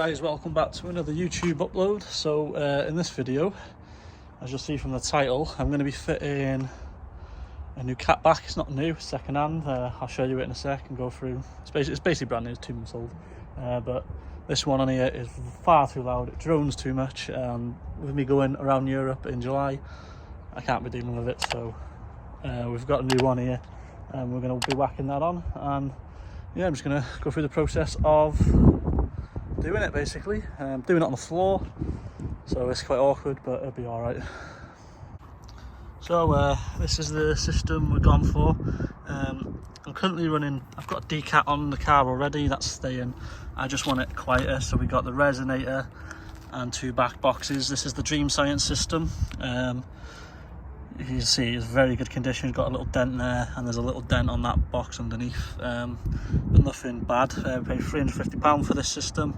guys, welcome back to another YouTube upload. So in this video, as you'll see from the title, I'm going to be fitting a new cat back. It's not new, it's second hand. I'll show you it in a sec and go through. It's basically brand new, it's 2 months old, but this one on here is far too loud. It drones too much, and with me going around Europe in July, I can't be dealing with it. So we've got a new one here and we're going to be whacking that on, and yeah, I'm just going to go through the process of doing it basically. Doing it on the floor, so it's quite awkward, but it'll be alright. So this is the system we've gone for. I'm currently running, I've got a decat on the car already, that's staying. I just want it quieter, so we got the resonator and 2 back boxes. This is the Dreamscience system. You can see it's very good condition. It's got a little dent there, and there's a little dent on that box underneath, but nothing bad. We paid £350 for this system,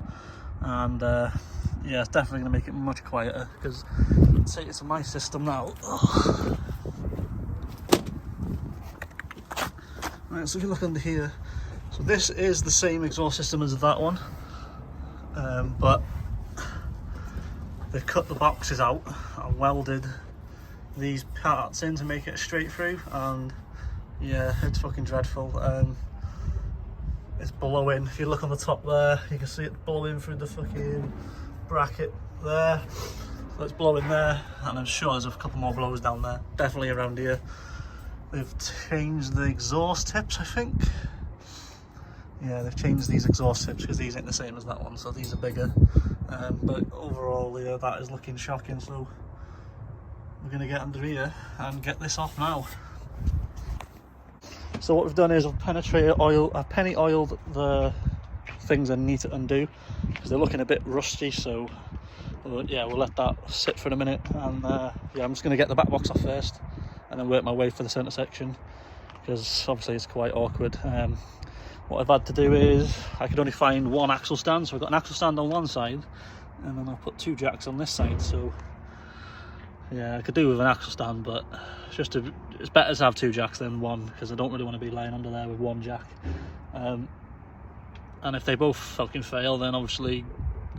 and yeah, it's definitely going to make it much quieter, because say it's my system now. Right, so if you look under here, so this is the same exhaust system as that one, but they've cut the boxes out and welded these parts in to make it straight through, and yeah, it's fucking dreadful. It's blowing. If you look on the top there, you can see it blowing through the fucking bracket there. So it's blowing there, and I'm sure there's a couple more blows down there, definitely around here. They've changed the exhaust tips, I think. Yeah, they've changed these exhaust tips because these ain't the same as that one, so these are bigger. But overall, yeah, that is looking shocking. So we're going to get under here and get this off now. So what we've done is I've penny oiled the things I need to undo because they're looking a bit rusty. So yeah, we'll let that sit for a minute, and yeah, I'm just going to get the back box off first and then work my way for the centre section, because obviously it's quite awkward. What I've had to do is I could only find 1 axle stand, so I've got an axle stand on one side and then I'll put 2 jacks on this side. So yeah, I could do with an axle stand, but it's better to have 2 jacks than 1, because I don't really want to be lying under there with 1 jack. And if they both fucking fail, then obviously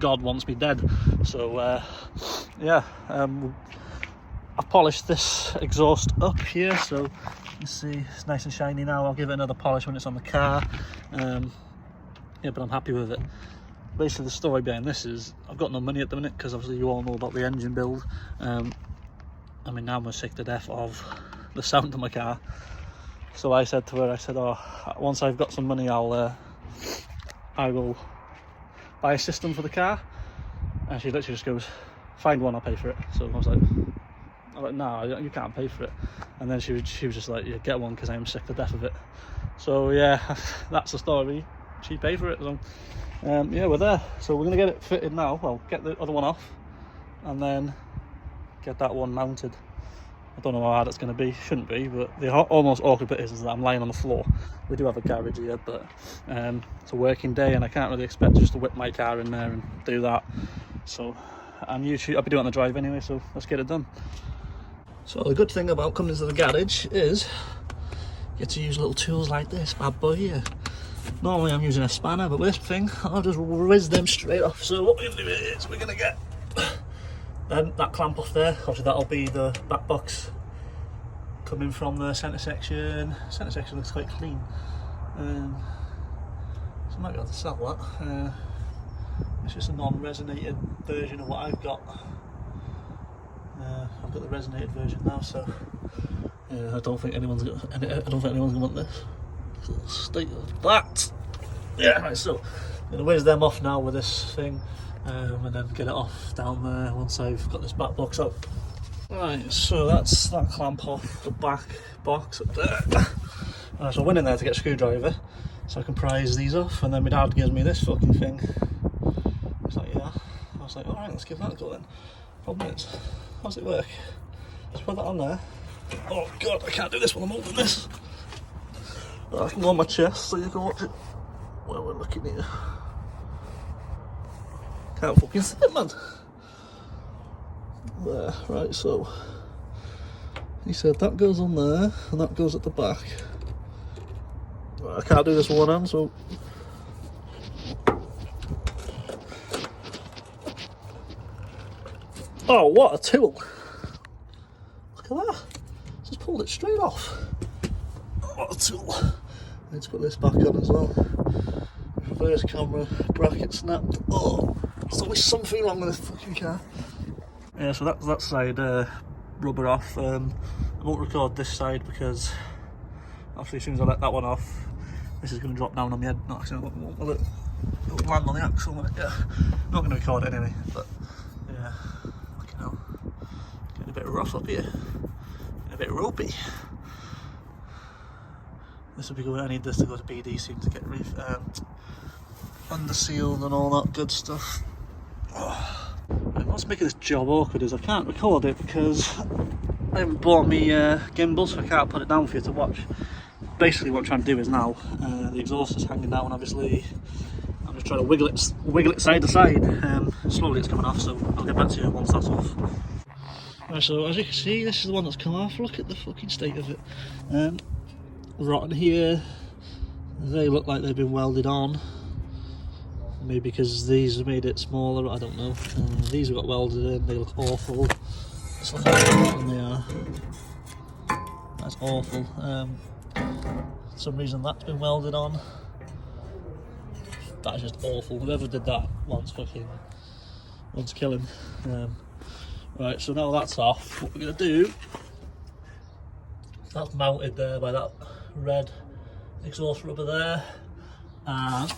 God wants me dead. So yeah, I've polished this exhaust up here, so you see it's nice and shiny now. I'll give it another polish when it's on the car. Yeah, but I'm happy with it. Basically, the story behind this is I've got no money at the minute, because obviously you all know about the engine build. I mean, now I'm sick to death of the sound of my car. So I said to her, I said, oh, once I've got some money, I will buy a system for the car. And she literally just goes, find one, I'll pay for it. So I was like, no, you can't pay for it. And then she was just like, yeah, get one, because I'm sick to death of it. So yeah, that's the story. She paid for it. So yeah, we're there. So we're gonna get it fitted now. Well, get the other one off and then get that one mounted. I don't know how hard it's going to be. Shouldn't be, but the almost awkward bit is that I'm lying on the floor. We do have a garage here, but it's a working day, and I can't really expect just to whip my car in there and do that. So I'll be doing it on the drive anyway, so let's get it done. So the good thing about coming to the garage is you get to use little tools like this bad boy here. Normally I'm using a spanner, but with this thing I'll just whiz them straight off. So what we're going to do is we're going to get that clamp off there. Obviously that'll be the back box coming from the centre section. Centre section looks quite clean. So I might be able to sell that. It's just a non-resonated version of what I've got. I've got the resonated version now, so yeah, I don't think anyone's gonna want this. State of that. Yeah, right, so I'm gonna whiz them off now with this thing, and then get it off down there once I've got this back box up. Right, so that's that clamp off the back box up there. So I went in there to get a screwdriver so I can prise these off, and then my dad gives me this fucking thing. He's like, yeah. I was like, alright, let's give that a go then. Problem is, how does it work? Just put that on there. Oh god, I can't do this while I'm holding this. I can go on my chest so you can watch it while we're looking here. Can't fucking see it, man. There, right, so he said that goes on there and that goes at the back. I can't do this with one hand, so Oh, what a tool! Look at that. Just pulled it straight off. What a tool. Let's put this back on as well. Reverse camera bracket snapped. Oh, there's always something wrong with this fucking car. Yeah, so that's that side rubber off. I won't record this side because obviously as soon as I let that one off, this is going to drop down on my head. Not actually, it'll land on the axle, won't it? Yeah, not going to record it anyway, but yeah, fucking hell. Getting a bit rough up here, getting a bit ropey. This will be good. I need this to go to BD soon to get under sealed and all that good stuff. Oh. And what's making this job awkward is I can't record it because I haven't bought me gimbal, so I can't put it down for you to watch. Basically what I'm trying to do is now, the exhaust is hanging down obviously. I'm just trying to wiggle it side to side. Slowly it's coming off, so I'll get back to you once that's off. Right, so as you can see, this is the one that's come off. Look at the fucking state of it. Rotten here. They look like they've been welded on. Maybe because these made it smaller, I don't know. These have got welded in, they look awful. Let's look how rotten they are. That's awful. For some reason that's been welded on. That is just awful. Whoever did that wants killing. Right, so now that's off, what we're going to do, that's mounted there by that red exhaust rubber there, and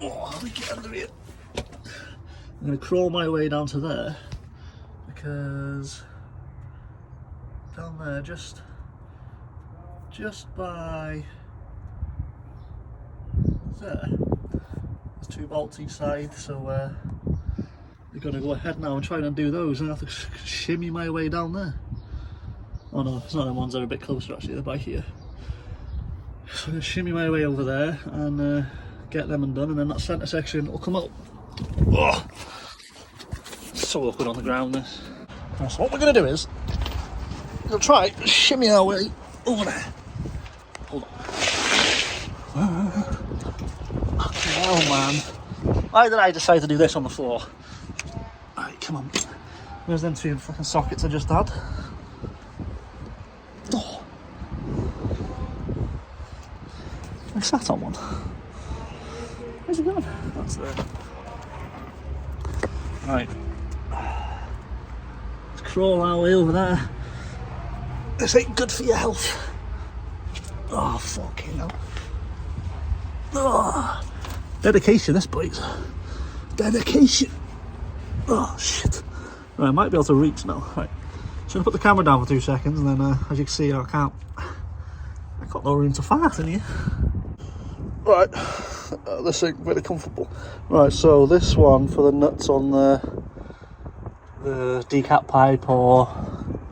let me get under here. I'm going to crawl my way down to there, because down there, just by there, there's 2 bolts each side, so we're going to go ahead now and try and undo those, and I have to shimmy my way down there. Oh no, it's not them ones, they're a bit closer actually, they're by here. So I'm going to shimmy my way over there and get them undone, and then that centre section will come up. Oh, so awkward on the ground this. Right, so what we're going to do is, we'll try to shimmy our way over there. Hold on. Oh man, why did I decide to do this on the floor? Alright, come on. Where's them 2 fucking sockets I just had? Oh. I sat on one. Where's it going? That's there. Right. Let's crawl our way over there. This ain't good for your health. Oh, fucking hell. Oh. Dedication, this place. Dedication. Oh, shit. Right, I might be able to reach now. Right. So I'm going to put the camera down for 2 seconds, and then, as you can see, I've got no room to fart in here. Right. This ain't really comfortable. Right, so this one for the nuts on the decap pipe or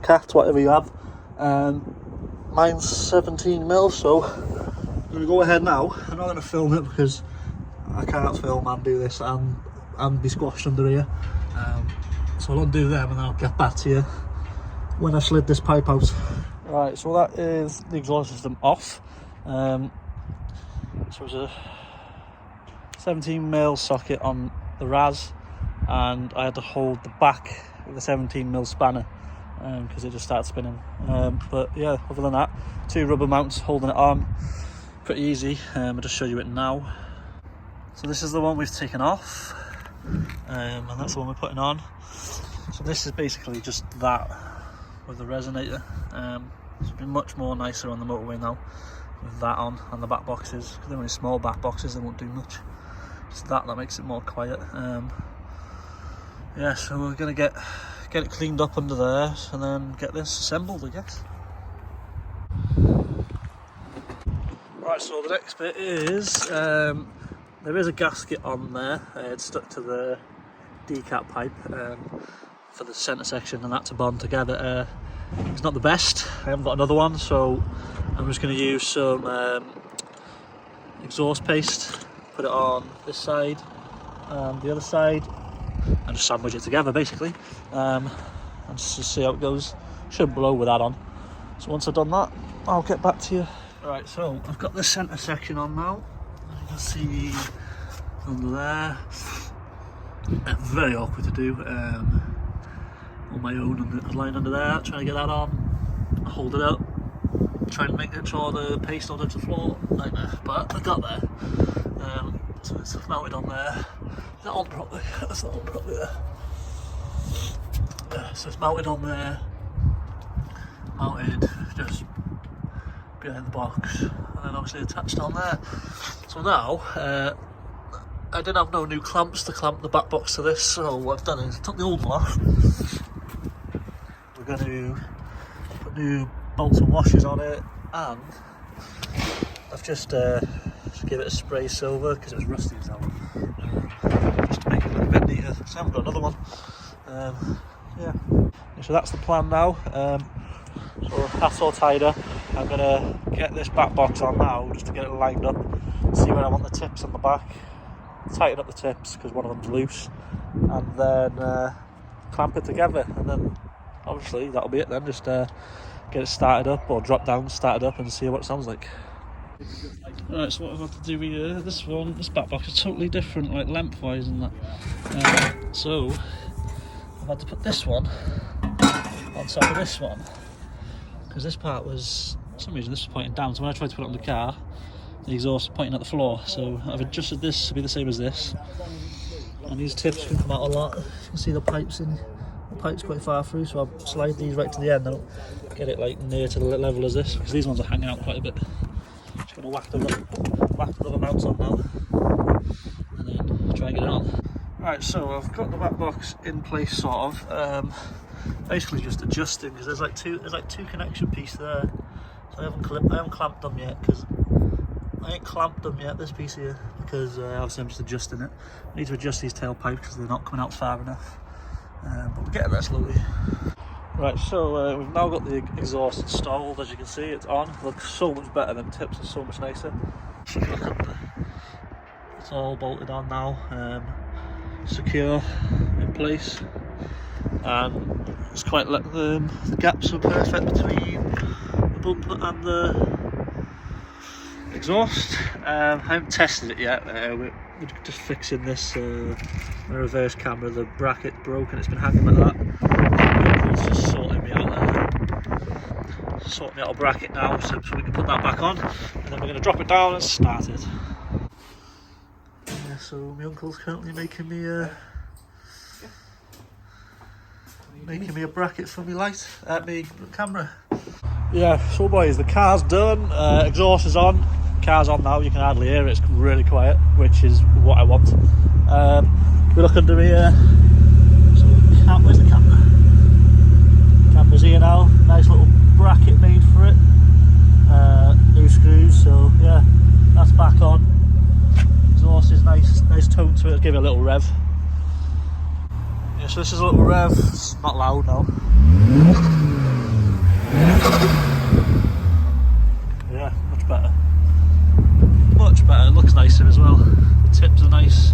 cat, whatever you have. Mine's 17mm, so I'm going to go ahead now. I'm not going to film it because I can't film and do this and be squashed under here. So I'll undo them and then I'll get back to you when I slid this pipe out. Right, so that is the exhaust system off. So it's a 17mm socket on the RAS, and I had to hold the back with a 17mm spanner because it just started spinning. But yeah, other than that, 2 rubber mounts holding it on. Pretty easy. I'll just show you it now. So this is the one we've taken off, and that's the one we're putting on. So this is basically just that with the resonator. It's been much more nicer on the motorway now with that on, and the back boxes, because they're only small back boxes, they won't do much. Just that makes it more quiet. Yeah, so we're gonna get it cleaned up under there and then get this assembled, I guess. Right, so the next bit is there is a gasket on there. It's stuck to the decap pipe for the centre section, and that to bond together. It's not the best. I haven't got another one, so I'm just going to use some exhaust paste, put it on this side and the other side, and just sandwich it together basically, and just see how it goes. Shouldn't blow with that on. So once I've done that, I'll get back to you. Right, so I've got the centre section on now. As you can see under there, very awkward to do. on my own, and I was lying under there trying to get that on, hold it up, trying to make sure the paste don't touch the floor, nightmare, but I got there. So it's mounted on there. Is that on properly? That's not on properly there. So it's mounted on there, mounted just behind the box, and then obviously attached on there. So now, I didn't have no new clamps to clamp the back box to this, so what I've done is I took the old one off. We're going to put new bolts and washers on it, and I've just give it a spray silver because it was rusty as hell, just to make it look a bit neater. So I haven't got another one. Yeah, so that's the plan now. So that's all tied up. I'm gonna get this back box on now just to get it lined up, see where I want the tips on the back, tighten up the tips because one of them's loose, and then clamp it together, and then obviously that'll be it then. Just get it started up, or drop down, start it up, and see what it sounds like. Right, so what I've had to do here, this back box is totally different, like lengthwise and that. So I've had to put this one on top of this one, because this part was, for some reason this was pointing down, so when I tried to put it on the car, the exhaust was pointing at the floor. So I've adjusted this to be the same as this, and these tips can come out a lot. You can see the pipes quite far through, so I'll slide these right to the end. I'll get it like near to the level as this, because these ones are hanging out quite a bit. Just going to whack the other mounts on now, and then try and get it on. Right, so I've got the back box in place, sort of. Basically just adjusting, because there's like two connection pieces there. So I haven't clamped them yet, because I ain't clamped them yet, this piece here, because obviously I'm just adjusting it. I need to adjust these tailpipes because they're not coming out far enough. But we'll get there slowly. Right, so we've now got the exhaust installed. As you can see, it's on. It looks so much better than tips, are so much nicer. So if you look up, it's all bolted on now, secure in place, and it's quite the gaps are perfect between the bumper and the exhaust. I haven't tested it yet. We're just fixing this reverse camera. The bracket broke and it's been hanging like that. It's just sorting me out a bracket now, so we can put that back on, and then we're going to drop it down and start it. Yeah, so my uncle's currently making me a bracket for my light, my camera. Yeah, so boys, the car's done, exhaust is on, car's on now, you can hardly hear it, it's really quiet, which is what I want. We look under here, so where's the camera? Camera's here now, nice little bracket made for it, new screws, so yeah, that's back on. Exhaust is nice tone to it, give it a little rev. Yeah, so this is a little rev, it's not loud now. Yeah, much better. Much better, it looks nicer as well. The tips are nice,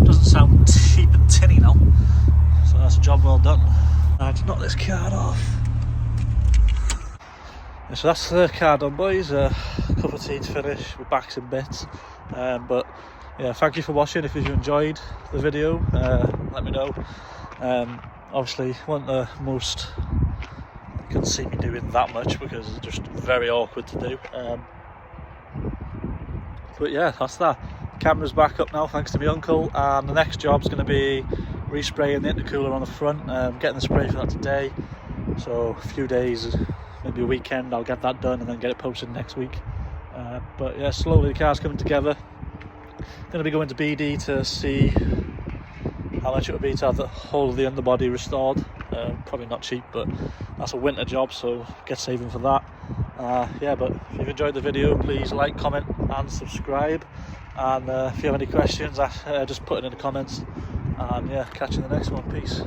doesn't sound cheap and tinny now. So that's a job well done. I had to knock this card off. Yeah, so that's the car done, boys. Cup of tea to finish, we're back in bits. But yeah, thank you for watching. If you enjoyed the video, let me know. Obviously, wasn't the most, you couldn't see me doing that much because it's just very awkward to do. But yeah, that's that. Camera's back up now thanks to my uncle, and the next job's going to be respraying the intercooler on the front, getting the spray for that today. So a few days, maybe a weekend, I'll get that done and then get it posted next week. But yeah, slowly the car's coming together. Going to be going to BD to see how much it would be to have the whole of the underbody restored. Probably not cheap, but that's a winter job, so get saving for that. Yeah, but if you've enjoyed the video, please like, comment and subscribe, and if you have any questions, just put it in the comments, and yeah, catch you in the next one. Peace.